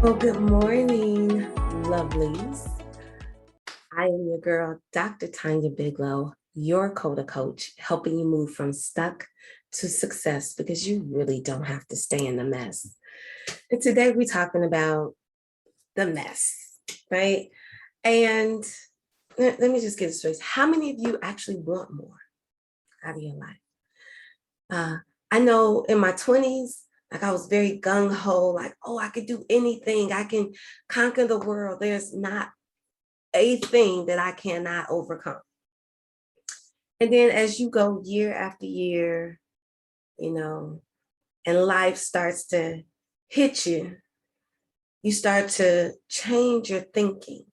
Well, good morning, lovelies. I am your girl, Dr. Tonya Biglow, your CODA Coach, helping you move from stuck to success because you really don't have to stay in the mess. And today we're talking about the mess, right? And let me just get it straight. How many of you actually want more out of your life? I know in my 20s, like I was very gung ho, like, oh, I could do anything. I can conquer the world. There's not a thing that I cannot overcome. And then as you go year after year, and life starts to hit you, you start to change your thinking,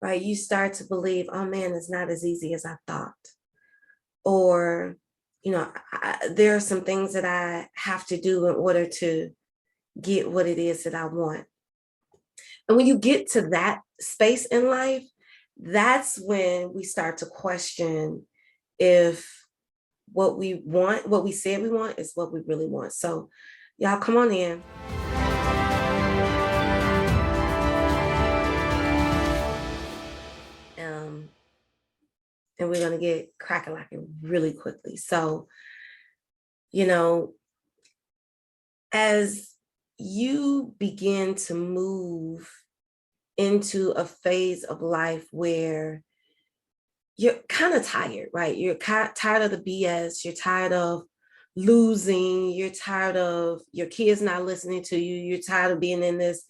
right? You start to believe, oh man, it's not as easy as I thought. Or, there are some things that I have to do in order to get what it is that I want. And when you get to that space in life, that's when we start to question if what we want, what we said we want, is what we really want. So, y'all, come on in. And we're going to get crack-a-lacking really quickly. So, as you begin to move into a phase of life where you're kind of tired, right? You're tired of the BS. You're tired of losing. You're tired of your kids not listening to you. You're tired of being in this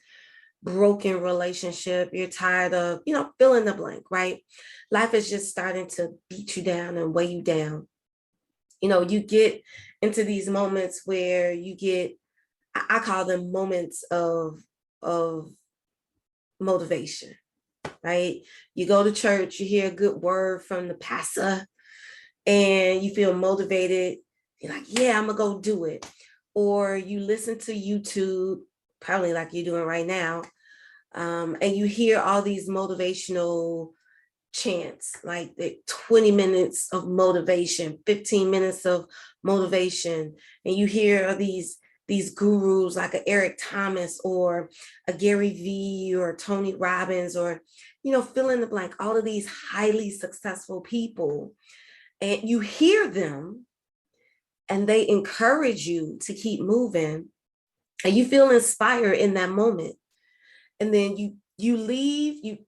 broken relationship. You're tired of, fill in the blank, right? Life is just starting to beat you down and weigh you down. You get into these moments where you get, I call them moments of motivation, right? You go to church, you hear a good word from the pastor, and you feel motivated. You're like, yeah, I'm gonna go do it. Or you listen to YouTube, probably like you're doing right now, and you hear all these motivational chants, like the 20 minutes of motivation, 15 minutes of motivation, and you hear these gurus like a Eric Thomas or a Gary Vee or Tony Robbins, or fill in the blank, all of these highly successful people, and you hear them and they encourage you to keep moving, and you feel inspired in that moment. And then you leave,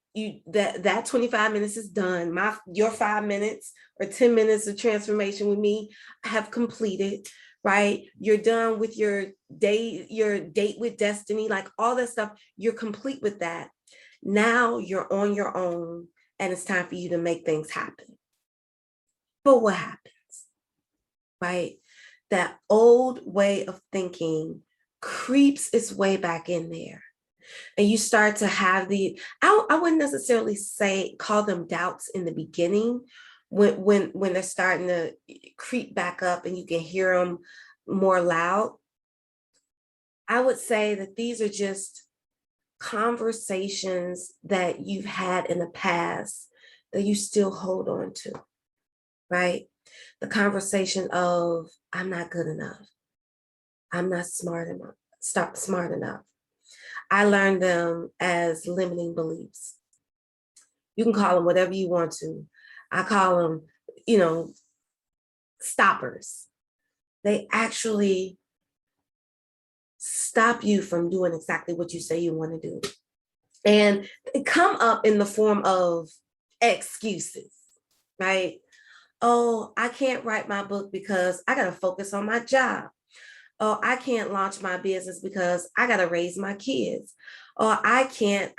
that 25 minutes is done. Your 5 minutes or 10 minutes of transformation with me have completed, right? You're done with your date with destiny, like all that stuff. You're complete with that. Now you're on your own, and it's time for you to make things happen. But what happens, right? That old way of thinking creeps its way back in there. And you start to have I wouldn't necessarily call them doubts in the beginning, when they're starting to creep back up and you can hear them more loud. I would say that these are just conversations that you've had in the past that you still hold on to, right? The conversation of, I'm not good enough. I'm not smart enough. I learned them as limiting beliefs. You can call them whatever you want to. I call them, stoppers. They actually stop you from doing exactly what you say you want to do. And they come up in the form of excuses, right? Oh, I can't write my book because I got to focus on my job. Oh, I can't launch my business because I got to raise my kids. Oh, I can't.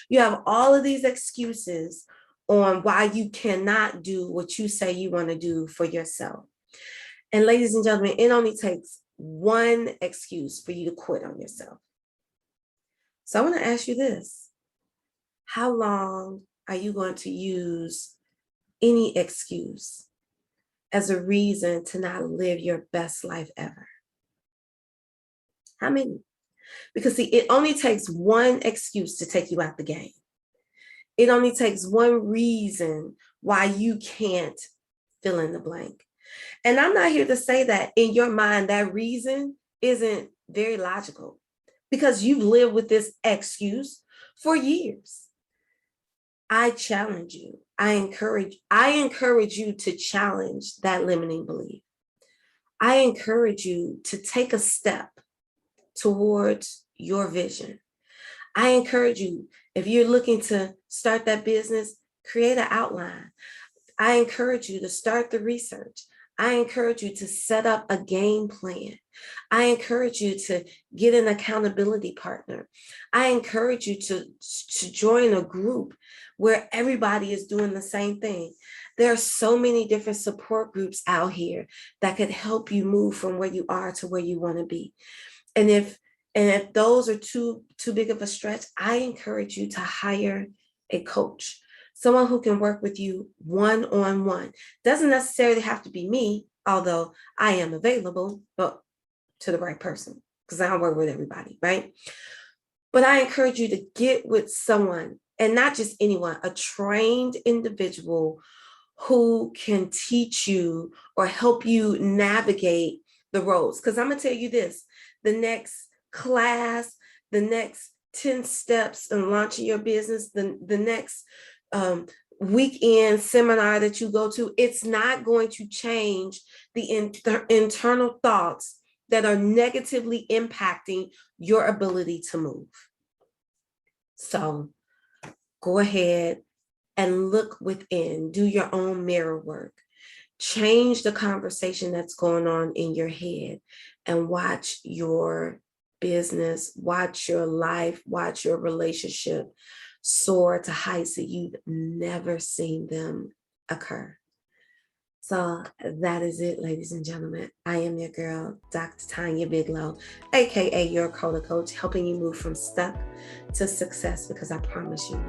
You have all of these excuses on why you cannot do what you say you want to do for yourself. And ladies and gentlemen, it only takes one excuse for you to quit on yourself. So I want to ask you this. How long are you going to use any excuse as a reason to not live your best life ever? How many? Because see, it only takes one excuse to take you out the game. It only takes one reason why you can't fill in the blank. And I'm not here to say that in your mind, that reason isn't very logical because you've lived with this excuse for years. I challenge you. I encourage you to challenge that limiting belief. I encourage you to take a step towards your vision. I encourage you, if you're looking to start that business, create an outline. I encourage you to start the research. I encourage you to set up a game plan. I encourage you to get an accountability partner. I encourage you to join a group where everybody is doing the same thing. There are so many different support groups out here that could help you move from where you are to where you want to be. And if those are too big of a stretch, I encourage you to hire a coach, someone who can work with you one-on-one. Doesn't necessarily have to be me, although I am available, but to the right person, because I don't work with everybody, right? But I encourage you to get with someone, and not just anyone, a trained individual who can teach you or help you navigate the roads. Because I'm going to tell you this, the next class, the next 10 steps in launching your business, the next weekend seminar that you go to, it's not going to change the internal thoughts that are negatively impacting your ability to move. So go ahead and look within, do your own mirror work, change the conversation that's going on in your head, and watch your business, watch your life, watch your relationship soar to heights that you've never seen them occur. So that is it, ladies and gentlemen. I am your girl, Dr. Tonya Biglow, aka your CODA Coach, helping you move from stuck to success, because I promise you,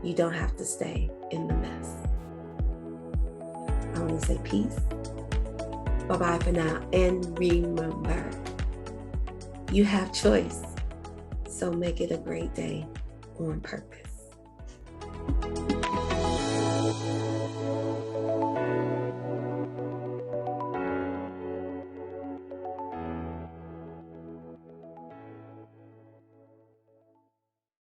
you don't have to stay in the mess. I want to say peace. Bye-bye for now. And remember, you have choice. So make it a great day on purpose.